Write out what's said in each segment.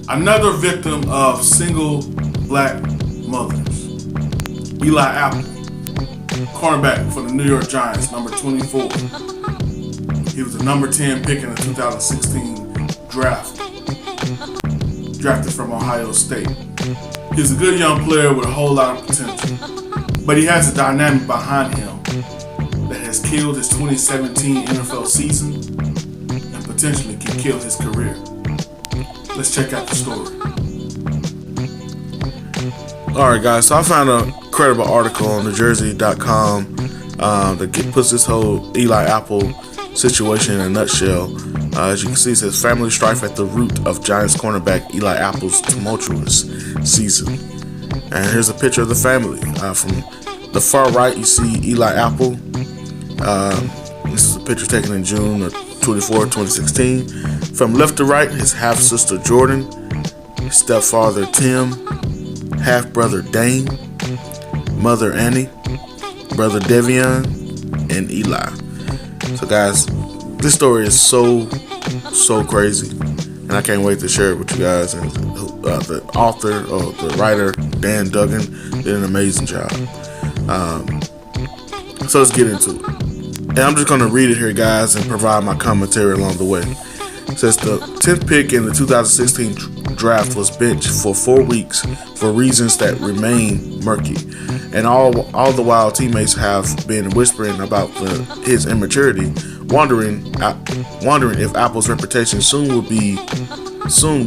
Another victim of single black mothers. Eli Apple, cornerback for the New York Giants, number 24. He was the number 10 pick in the 2016 draft. Drafted from Ohio State. He's a good young player with a whole lot of potential. But he has a dynamic behind him that has killed his 2017 NFL season and potentially can kill his career. Let's check out the story. Alright guys, so I found a credible article on NewJersey.com that puts this whole Eli Apple situation in a nutshell. As you can see, it says family strife at the root of Giants cornerback Eli Apple's tumultuous season. And here's a picture of the family. From the far right, you see Eli Apple. This is a picture taken in June of 2016. From left to right, his half-sister Jordan, his stepfather Tim, half-brother Dane, mother Annie, brother Devion, and Eli. So guys, this story is so crazy, and I can't wait to share it with you guys. And the author or the writer, Dan Duggan, did an amazing job. So let's get into it. And I'm just going to read it here, guys, and provide my commentary along the way. It says the 10th pick in the 2016 draft was benched for 4 weeks for reasons that remain murky. And all the while, teammates have been whispering about his immaturity, wondering if Apple's reputation soon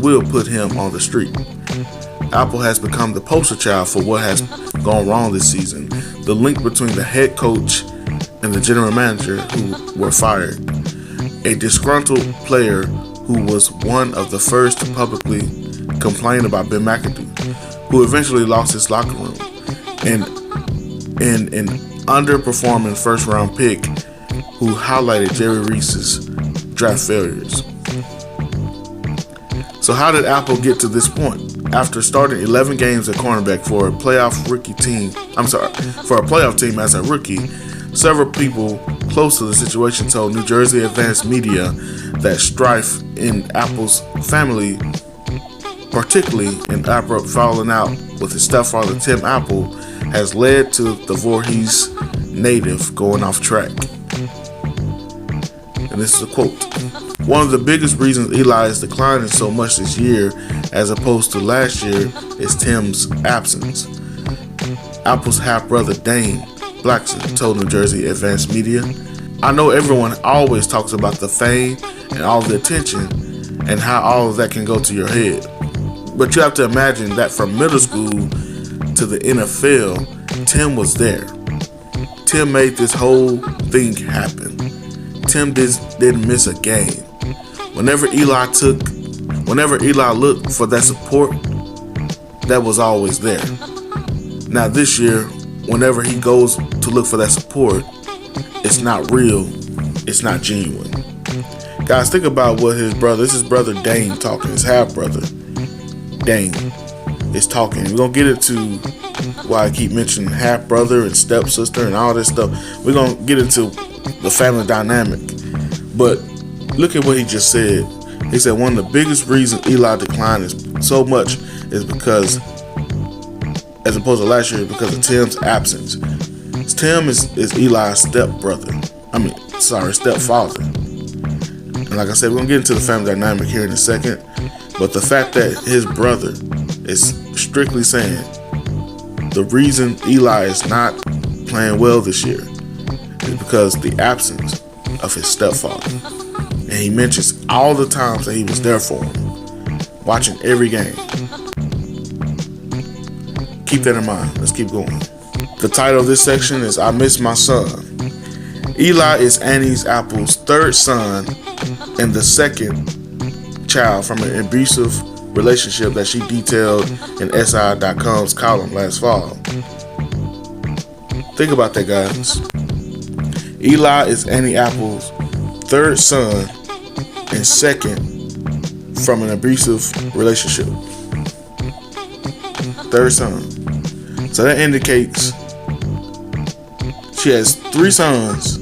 will put him on the street. Apple has become the poster child for what has gone wrong this season. The link between the head coach and the general manager who were fired. A disgruntled player who was one of the first to publicly complain about Ben McAdoo, who eventually lost his locker room, and an underperforming first-round pick who highlighted Jerry Reese's draft failures. So how did Apple get to this point? After starting 11 games at cornerback for a playoff team as a rookie, several people close to the situation told New Jersey Advanced Media that strife in Apple's family, particularly in Apple falling out with his stepfather Tim Apple, has led to the Voorhees native going off track. And this is a quote. One of the biggest reasons Eli is declining so much this year as opposed to last year is Tim's absence. Apple's half-brother Dane Blackson told New Jersey Advanced Media, I know everyone always talks about the fame and all the attention and how all of that can go to your head. But you have to imagine that from middle school to the NFL, Tim was there. Tim made this whole thing happen. Tim didn't miss a game. Whenever Eli looked for that support, that was always there. Now this year, whenever he goes to look for that support, it's not real, it's not genuine. Guys, think about what this is his brother Dane talking, his half-brother Dane is talking. We're going to get into why I keep mentioning half-brother and stepsister and all this stuff. We're going to get into the family dynamic. But look at what he just said. He said one of the biggest reasons Eli declined is so much is because, as opposed to last year, because of Tim's absence. Tim is Eli's stepfather. And like I said, we're going to get into the family dynamic here in a second. But the fact that his brother is strictly saying the reason Eli is not playing well this year is because the absence of his stepfather. And he mentions all the times that he was there for him, watching every game. Keep that in mind. Let's keep going. The title of this section is I Miss My Son. Eli is Annie Apple's third son and the second child from an abusive relationship that she detailed in SI.com's column last fall. Think about that, guys. Eli is Annie Apple's third son and second from an abusive relationship. Third son. So that indicates she has 3 sons,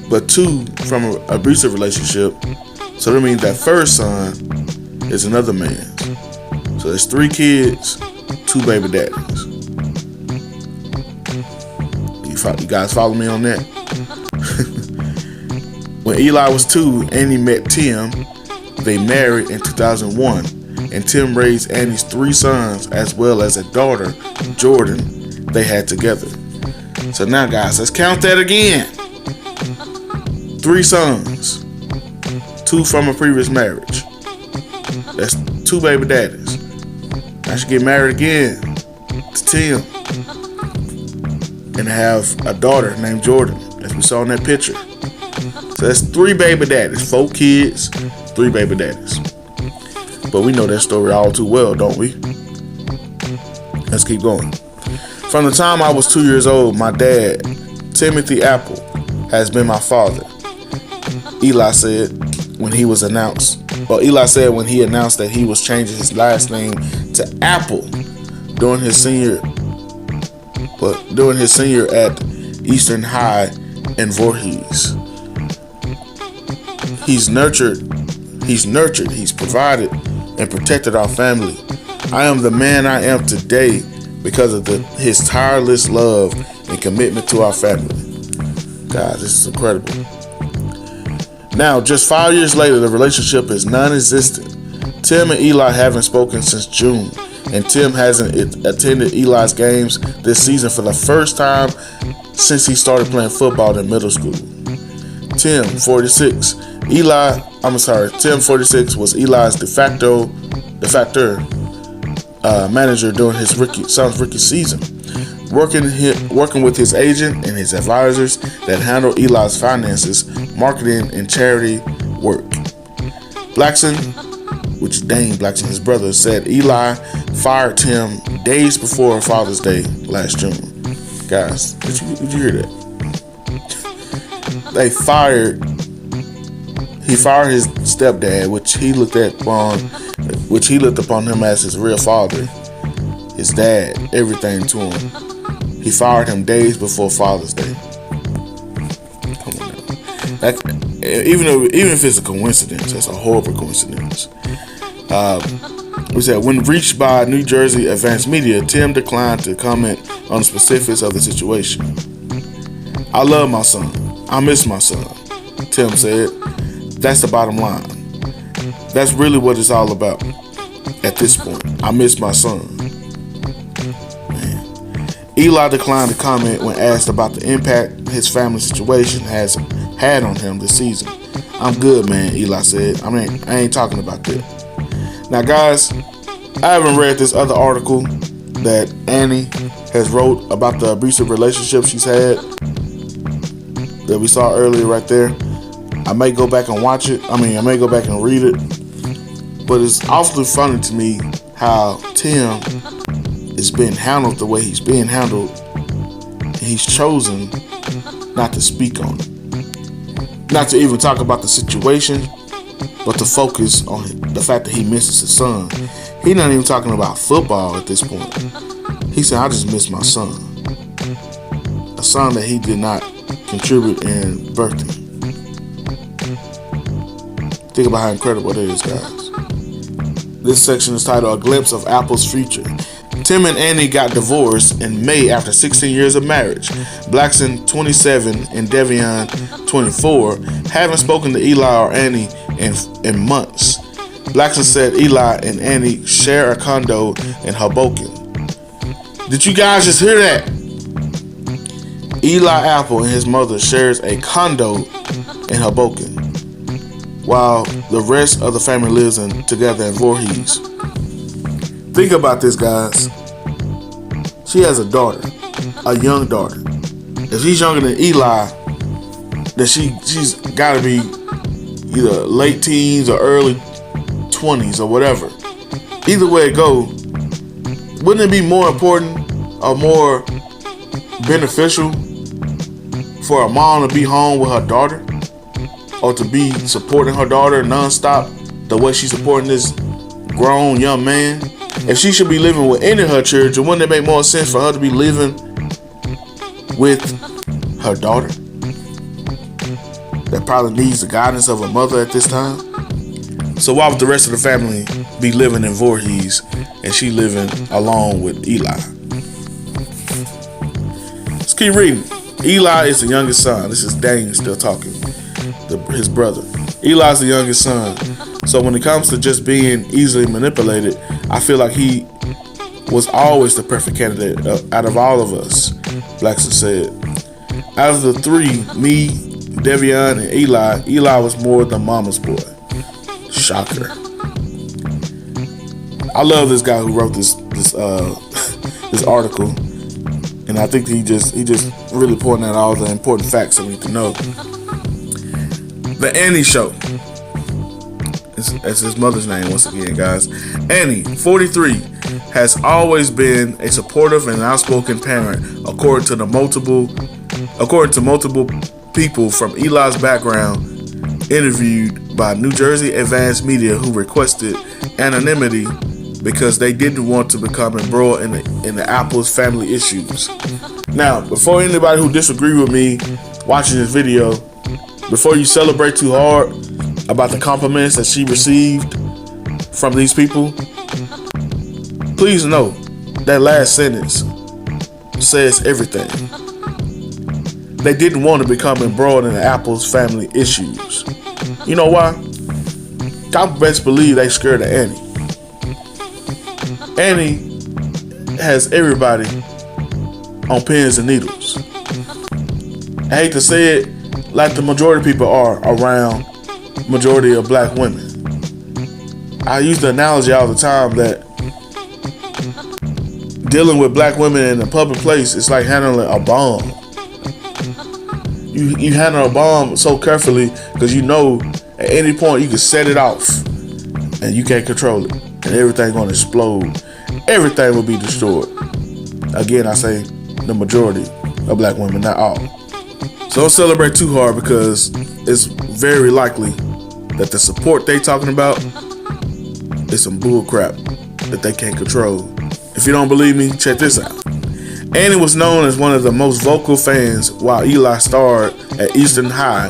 but 2 from an abusive relationship. So that means that first son is another man's. So there's 3 kids, 2 baby daddies. You guys follow me on that? When Eli was 2, Annie met Tim. They married in 2001, and Tim raised Annie's 3 sons as well as a daughter, Jordan, they had together. So now, guys, let's count that again. 3 sons, 2 from a previous marriage. That's 2 baby daddies. I should get married again to Tim and have a daughter named Jordan, as we saw in that picture. So that's 3 baby daddies, 4 kids, 3 baby daddies. But we know that story all too well, don't we? Let's keep going. From the time I was 2 years old, my dad, Timothy Apple, has been my father. Eli said when he announced that he was changing his last name to Apple during his senior at Eastern High in Voorhees. He's nurtured, he's provided and protected our family. I am the man I am today because of his tireless love and commitment to our family. Guys, this is incredible. Now, just 5 years later, the relationship is non-existent. Tim and Eli haven't spoken since June, and Tim hasn't attended Eli's games this season for the first time since he started playing football in middle school. Tim, 46. Tim, 46, was Eli's de facto manager during his son's rookie season, working with his agent and his advisors that handle Eli's finances, marketing, and charity work. Blackson, which is Dane Blackson, his brother, said Eli fired Tim days before Father's Day last June. Guys, did you hear that? He fired his stepdad, which he looked upon him as his real father, his dad, everything to him. He fired him days before Father's Day. Come on now. Even if it's a coincidence, that's a horrible coincidence. We said, when reached by New Jersey Advanced Media, Tim declined to comment on the specifics of the situation. I love my son. I miss my son, Tim said. That's the bottom line. That's really what it's all about at this point. I miss my son. Man. Eli declined to comment when asked about the impact his family situation has had on him this season. I'm good, man, Eli said. I ain't talking about that. Now, guys, I haven't read this other article that Annie has wrote about the abusive relationship she's had that we saw earlier right there. I may go back and watch it. I may go back and read it. But it's awfully funny to me how Tim is being handled the way he's being handled. And he's chosen not to speak on it. Not to even talk about the situation, but to focus on the fact that he misses his son. He's not even talking about football at this point. He said, I just miss my son. A son that he did not contribute in birthing. Think about how incredible it is, guys. This section is titled A Glimpse of Apple's Future. Tim and Annie got divorced in May after 16 years of marriage. Blackson, 27, and Devion, 24, haven't spoken to Eli or Annie in months. Blackson said Eli and Annie share a condo in Hoboken. Did you guys just hear that? Eli Apple and his mother shares a condo in Hoboken, while the rest of the family lives together in Voorhees. Think about this, guys. She has a daughter, a young daughter. If she's younger than Eli, then she's got to be either late teens or early 20s or whatever. Either way it go, wouldn't it be more important or more beneficial for a mom to be home with her daughter, or to be supporting her daughter nonstop the way she's supporting this grown young man? If she should be living with any of her children, wouldn't it make more sense for her to be living with her daughter that probably needs the guidance of a mother at this time? So why would the rest of the family be living in Voorhees and she living alone with Eli? Let's keep reading. Eli is the youngest son. This is Dane still talking, his brother. Eli's the youngest son. So when it comes to just being easily manipulated, I feel like he was always the perfect candidate out of all of us, Blackson said. Out of the three, me, Devion, and Eli was more the mama's boy. Shocker. I love this guy who wrote this this article, and I think he just really pointing out all the important facts I need to know. The Annie Show. That's his mother's name once again, guys. Annie, 43, has always been a supportive and outspoken parent, according to multiple people from Eli's background interviewed by New Jersey Advanced Media, who requested anonymity because they didn't want to become embroiled in the Apple's family issues. Now, before anybody who disagree with me watching this video, before you celebrate too hard about the compliments that she received from these people, please know that last sentence says everything. They didn't want to become embroiled in the Apple's family issues. You know why? I best believe they scared of Annie. Annie has everybody on pins and needles. I hate to say it, like the majority of people are around majority of black women. I use the analogy all the time that dealing with black women in a public place is like handling a bomb. You handle a bomb so carefully because you know at any point you can set it off and you can't control it, and everything's going to explode. Everything will be destroyed. Again, I say the majority of black women, not all. So don't celebrate too hard, because it's very likely that the support they talking about is some bull crap that they can't control. If you don't believe me, check this out. Annie was known as one of the most vocal fans while Eli starred at Eastern High,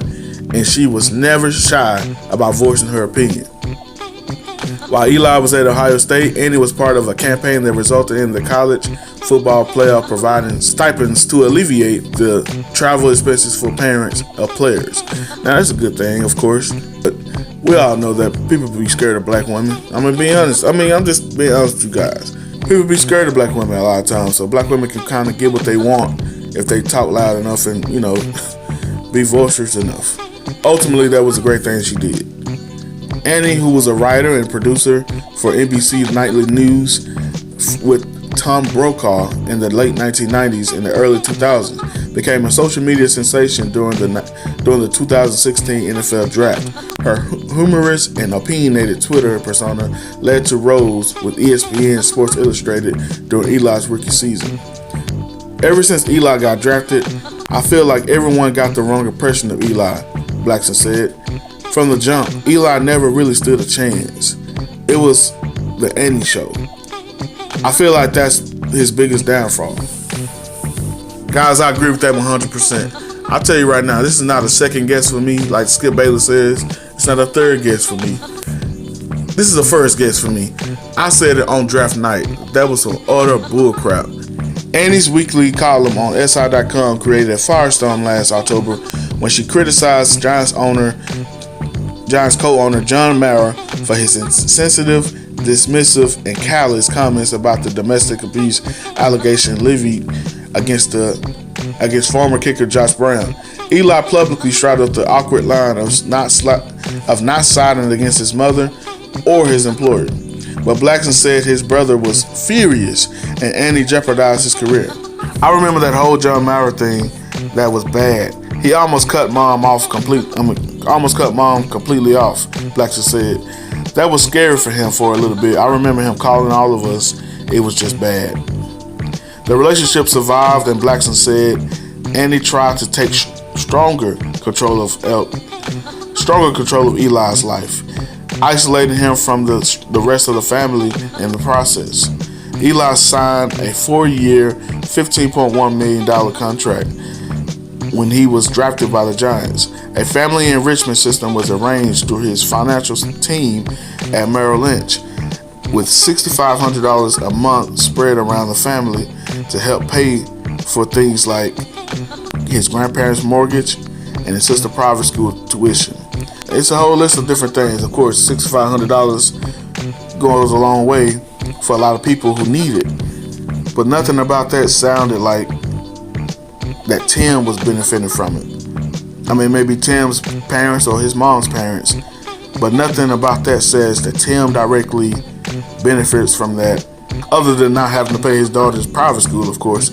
and she was never shy about voicing her opinion. While Eli was at Ohio State, Annie was part of a campaign that resulted in the college football playoff providing stipends to alleviate the travel expenses for parents of players. Now, that's a good thing, of course, but we all know that people be scared of black women. I'm gonna be honest. I'm just being honest with you guys. People be scared of black women a lot of times, so black women can kind of get what they want if they talk loud enough and, you know, be boisterous enough. Ultimately, that was a great thing she did. Annie, who was a writer and producer for NBC's Nightly News with Tom Brokaw in the late 1990s and the early 2000s, became a social media sensation during the 2016 NFL Draft. Her humorous and opinionated Twitter persona led to roles with ESPN Sports Illustrated during Eli's rookie season. Ever since Eli got drafted, I feel like everyone got the wrong impression of Eli, Blackson said. From the jump, Eli never really stood a chance. It was the Annie Show. I feel like that's his biggest downfall. Guys, I agree with that 100%. I'll tell you right now, this is not a second guess for me, like Skip Bayless says. It's not a third guess for me. This is a first guess for me. I said it on draft night. That was some utter bullcrap. Annie's weekly column on SI.com created a firestorm last October when she criticized Giants co-owner John Mara for his insensitive, dismissive, and callous comments about the domestic abuse allegation levied against former kicker Josh Brown. Eli publicly straddled the awkward line of not siding against his mother or his employer. But Blackson said his brother was furious and Annie jeopardized his career. I remember that whole John Mara thing. That was bad. He almost cut mom completely off, Blackson said. That was scary for him for a little bit. I remember him calling all of us. It was just bad. The relationship survived, and Blackson said Annie tried to take stronger control of Eli's life, isolating him from the rest of the family in the process. Eli signed a 4-year, $15.1 million contract when he was drafted by the Giants. A family enrichment system was arranged through his financial team at Merrill Lynch, with $6,500 a month spread around the family to help pay for things like his grandparents' mortgage and his sister's private school tuition. It's a whole list of different things. Of course, $6,500 goes a long way for a lot of people who need it. But nothing about that sounded like that Tim was benefiting from it. I mean, maybe Tim's parents or his mom's parents, but nothing about that says that Tim directly benefits from that, other than not having to pay his daughter's private school, of course.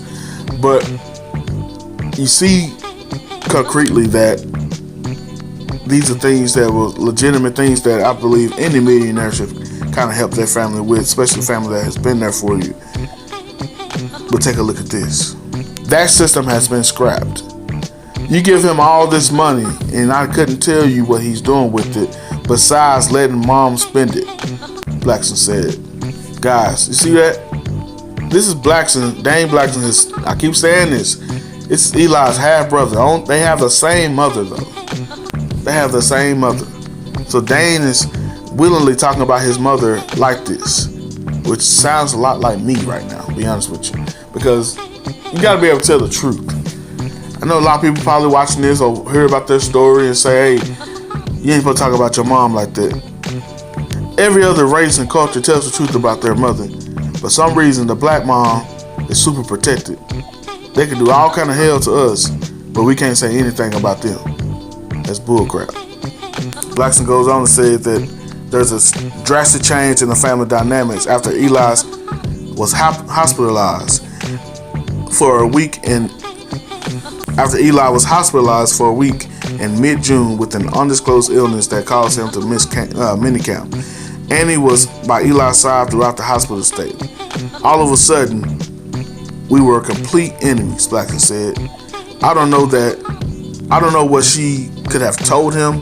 But you see concretely that these are things that were legitimate things that I believe any millionaire should kind of help their family with, especially a family that has been there for you. But take a look at this. That system has been scrapped. You give him all this money, and I couldn't tell you what he's doing with it besides letting mom spend it, Blackson said. Guys, you see that? This is Blackson, Dane Blackson. I keep saying this. It's Eli's half brother. They have the same mother, though. They have the same mother. So Dane is willingly talking about his mother like this, which sounds a lot like me right now, to be honest with you. Because you got to be able to tell the truth. I know a lot of people probably watching this or hear about their story and say, hey, you ain't supposed to talk about your mom like that. Every other race and culture tells the truth about their mother. For some reason, the black mom is super protected. They can do all kind of hell to us, but we can't say anything about them. That's bullcrap. Blackson goes on to say that there's a drastic change in the family dynamics after Eli was hospitalized for a week in mid-June with an undisclosed illness that caused him to miss minicamp. Annie was by Eli's side throughout the hospital stay. All of a sudden, we were complete enemies, Blackson said. I don't know what she could have told him,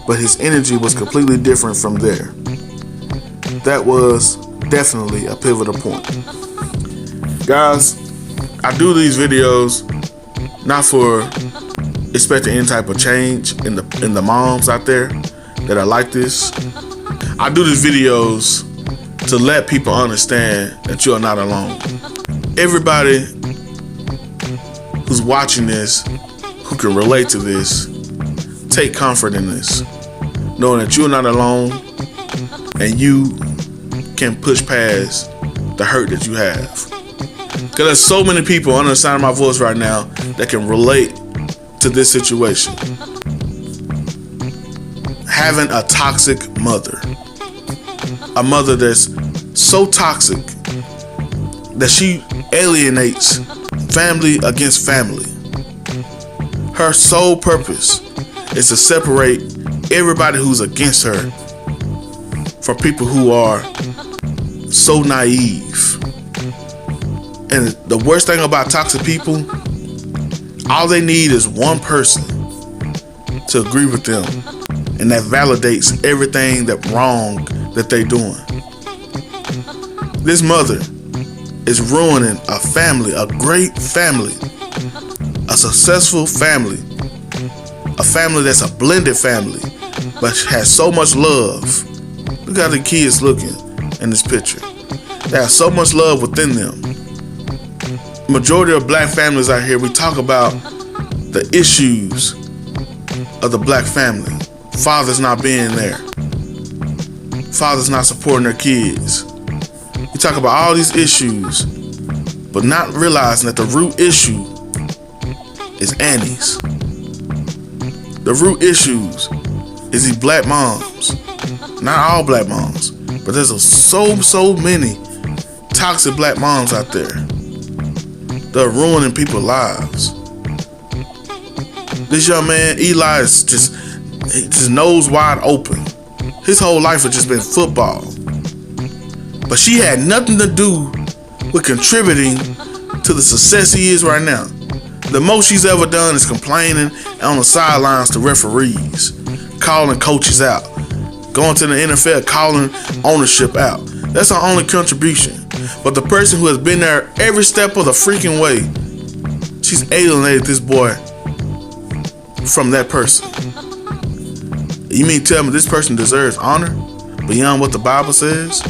but his energy was completely different from there. That was definitely a pivotal point. Guys, I do these videos not for expecting any type of change in the moms out there that are like this. I do these videos to let people understand that you are not alone. Everybody who's watching this, who can relate to this, take comfort in this, knowing that you're not alone and you can push past the hurt that you have. Because there's so many people under the sound of my voice right now that can relate to this situation. Having a toxic mother. A mother that's so toxic that she alienates family against family. Her sole purpose is to separate everybody who's against her from people who are so naive. And the worst thing about toxic people, all they need is one person to agree with them, and that validates everything that wrong that they're doing. This mother is ruining a family, a great family, a successful family, a family that's a blended family, but has so much love. Look how the kids looking in this picture. They have so much love within them. Majority of black families out here, we talk about the issues of the black family. Fathers not being there. Fathers not supporting their kids. We talk about all these issues, but not realizing that the root issue is Annie's. The root issues is these black moms. Not all black moms, but there's so many toxic black moms out there. They're ruining people's lives. This young man, Eli, is just nose wide open. His whole life has just been football. But she had nothing to do with contributing to the success he is right now. The most she's ever done is complaining on the sidelines to referees, calling coaches out, going to the NFL, calling ownership out. That's her only contribution. But the person who has been there every step of the freaking way, She's alienated this boy from that person. You mean tell me this person deserves honor beyond what the Bible says?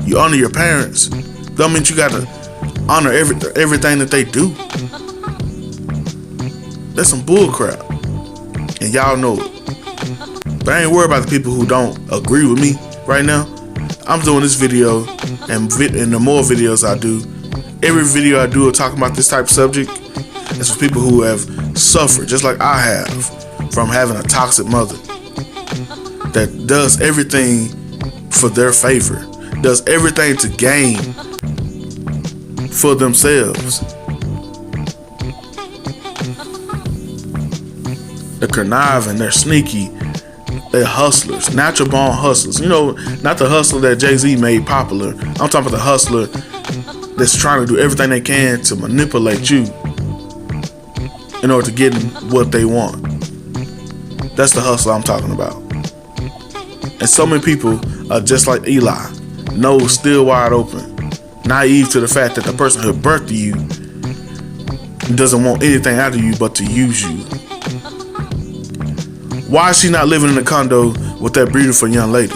You honor your parents. Don't mean you gotta honor everything that they do. That's some bull crap. And y'all know it. But I ain't worried about the people who don't agree with me right now. I'm doing this video, and the more videos I do, every video I do talking about this type of subject is for people who have suffered, just like I have, from having a toxic mother that does everything for their favor, does everything to gain for themselves. They're conniving, they're sneaky, they're hustlers, natural born hustlers. You know, not the hustler that Jay-Z made popular. I'm talking about the hustler that's trying to do everything they can to manipulate you in order to get what they want. That's the hustler I'm talking about. And so many people are just like Eli, nose still wide open, naive to the fact that the person who birthed you doesn't want anything out of you but to use you. Why is she not living in a condo with that beautiful young lady?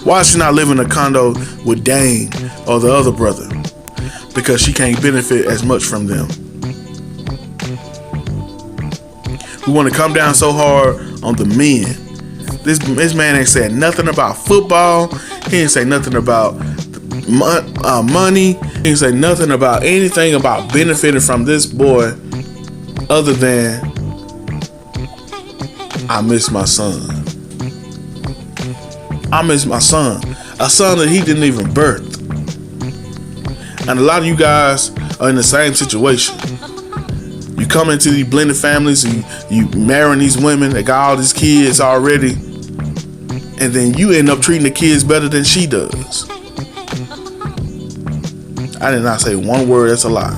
Why is she not living in a condo with Dane or the other brother? Because she can't benefit as much from them. We want to come down so hard on the men. This man ain't said nothing about football. He ain't say nothing about money. He ain't say nothing about anything about benefiting from this boy other than, I miss my son. I miss my son. A son that he didn't even birth. And a lot of you guys are in the same situation. You come into these blended families and you marrying these women that got all these kids already, and then you end up treating the kids better than she does. I did not say one word that's a lie.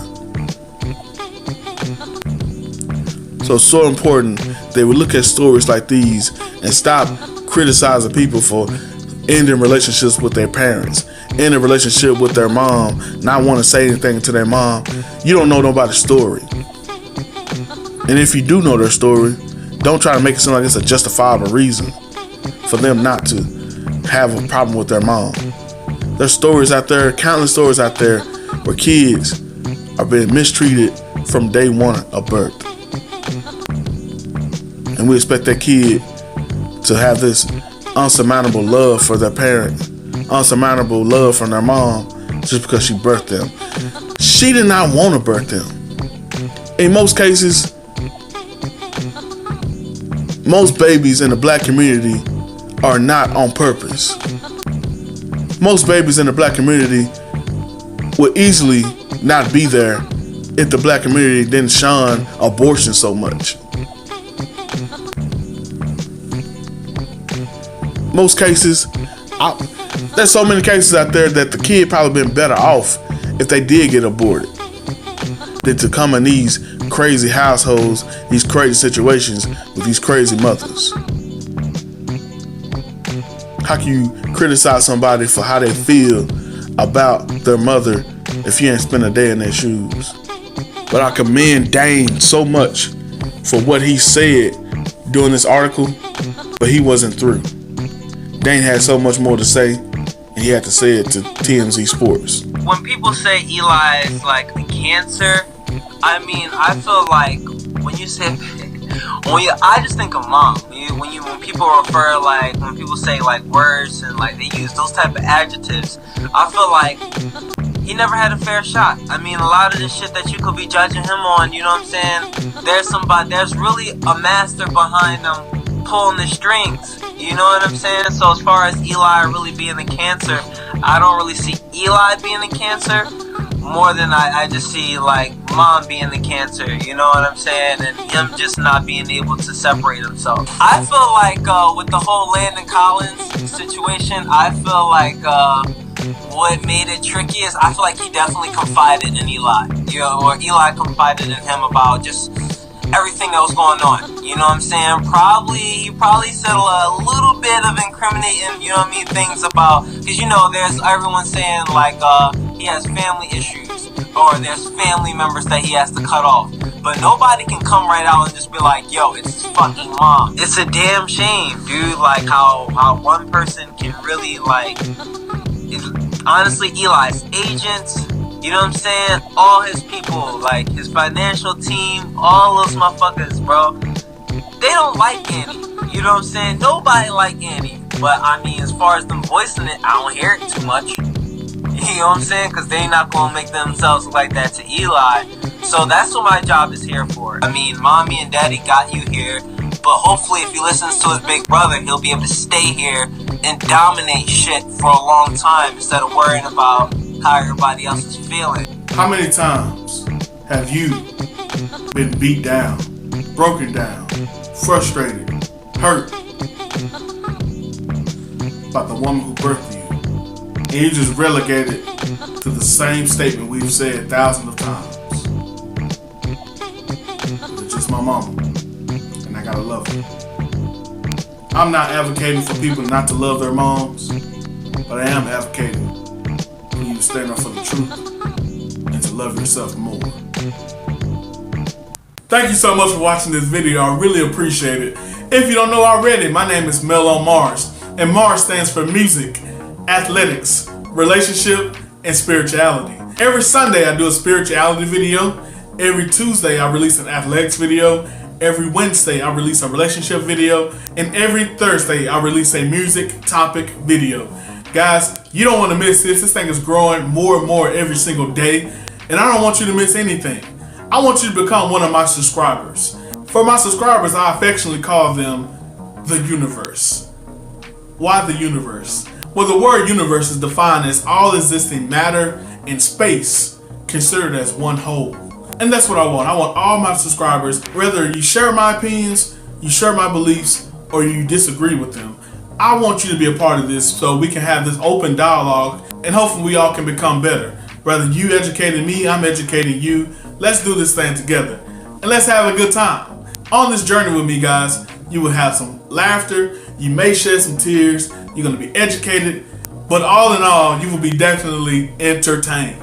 So it's so important that we look at stories like these and stop criticizing people for ending relationships with their parents, ending a relationship with their mom, not want to say anything to their mom. You don't know nobody's story. And if you do know their story, don't try to make it seem like it's a justifiable reason for them not to have a problem with their mom. There's stories out there, countless stories out there, where kids are being mistreated from day one of birth. And we expect that kid to have this unsurmountable love for their parent, unsurmountable love from their mom, just because she birthed them. She did not want to birth them. In most cases, most babies in the black community are not on purpose. Most babies in the black community would easily not be there if the black community didn't shun abortion so much. Most cases, there's so many cases out there that the kid probably been better off if they did get aborted than to come in these crazy households, these crazy situations with these crazy mothers. How can you criticize somebody for how they feel about their mother if you ain't spent a day in their shoes? But I commend Dane so much for what he said during this article, but he wasn't through. Dane had so much more to say, and he had to say it to TMZ Sports. When people say Eli is like a cancer, I mean, I feel like when you say, I just think of mom. When people refer, like, when people say like words and like they use those type of adjectives, I feel like he never had a fair shot. I mean, a lot of the shit that you could be judging him on, you know what I'm saying? There's really a master behind them pulling the strings. You know what I'm saying? So as far as Eli really being a cancer, I don't really see Eli being a cancer more than I just see like mom being the cancer. You know what I'm saying? And him just not being able to separate himself. I feel like with the whole Landon Collins situation, I feel like what made it tricky is I feel like he definitely confided in Eli. You know, or Eli confided in him about just everything that was going on, you know what I'm saying? He probably said a little bit of incriminating, you know what I mean, things about, because you know, there's everyone saying like he has family issues, or there's family members that he has to cut off. But nobody can come right out and just be like, yo, it's his fucking mom. It's a damn shame, dude. Like how one person can really like, honestly, Eli's agents, you know what I'm saying? All his people, like his financial team, all those motherfuckers, bro. They don't like Annie. You know what I'm saying? Nobody like Annie. But I mean, as far as them voicing it, I don't hear it too much. You know what I'm saying? Because they not going to make themselves look like that to Eli. So that's what my job is here for. I mean, mommy and daddy got you here. But hopefully if he listens to his big brother, he'll be able to stay here and dominate shit for a long time instead of worrying about how everybody else is feeling. How many times have you been beat down, broken down, frustrated, hurt by the woman who birthed you? And you just relegated to the same statement we've said thousands of times. It's just my mama, and I gotta love her. I'm not advocating for people not to love their moms, but I am advocating for you to stand up for the truth and to love yourself more. Thank you so much for watching this video. I really appreciate it. If you don't know already, my name is mel.on.mars, and Mars stands for music, athletics, relationship, and spirituality. Every Sunday I do a spirituality video. Every Tuesday I release an athletics video. Every Wednesday I release a relationship video. And every Thursday I release a music topic video. Guys, you don't want to miss this. This thing is growing more and more every single day. And I don't want you to miss anything. I want you to become one of my subscribers. For my subscribers, I affectionately call them the universe. Why the universe? Well, the word universe is defined as all existing matter and space considered as one whole. And that's what I want. I want all my subscribers, whether you share my opinions, you share my beliefs, or you disagree with them, I want you to be a part of this so we can have this open dialogue and hopefully we all can become better. Whether you educating me, I'm educating you. Let's do this thing together and let's have a good time. On this journey with me, guys, you will have some laughter, you may shed some tears, you're going to be educated, but all in all, you will be definitely entertained.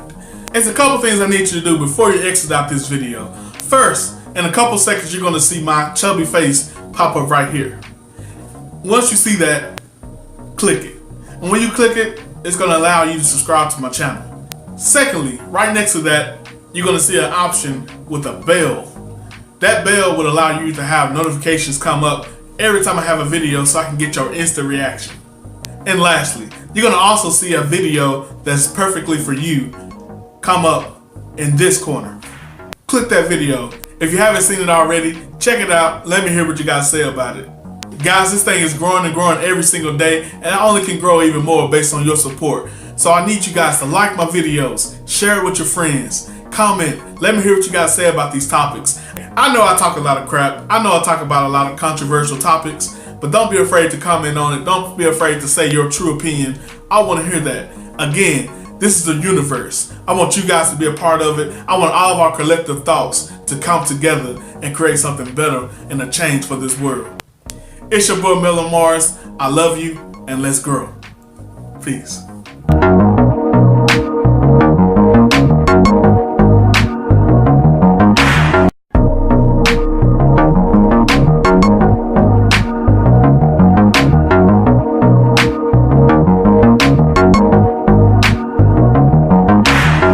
There's a couple things I need you to do before you exit out this video. First, in a couple seconds, you're going to see my chubby face pop up right here. Once you see that, click it. And when you click it, it's going to allow you to subscribe to my channel. Secondly, right next to that, you're going to see an option with a bell. That bell would allow you to have notifications come up every time I have a video so I can get your instant reaction. And lastly, you're going to also see a video that's perfectly for you come up in this corner. Click that video. If you haven't seen it already, check it out. Let me hear what you guys say about it. Guys, this thing is growing and growing every single day, and it only can grow even more based on your support. So I need you guys to like my videos, share it with your friends, comment, let me hear what you guys say about these topics. I know I talk a lot of crap, I know I talk about a lot of controversial topics, but don't be afraid to comment on it, don't be afraid to say your true opinion. I want to hear that. Again, this is the universe. I want you guys to be a part of it. I want all of our collective thoughts to come together and create something better and a change for this world. It's your boy Mel on Mars. I love you and let's grow. Peace.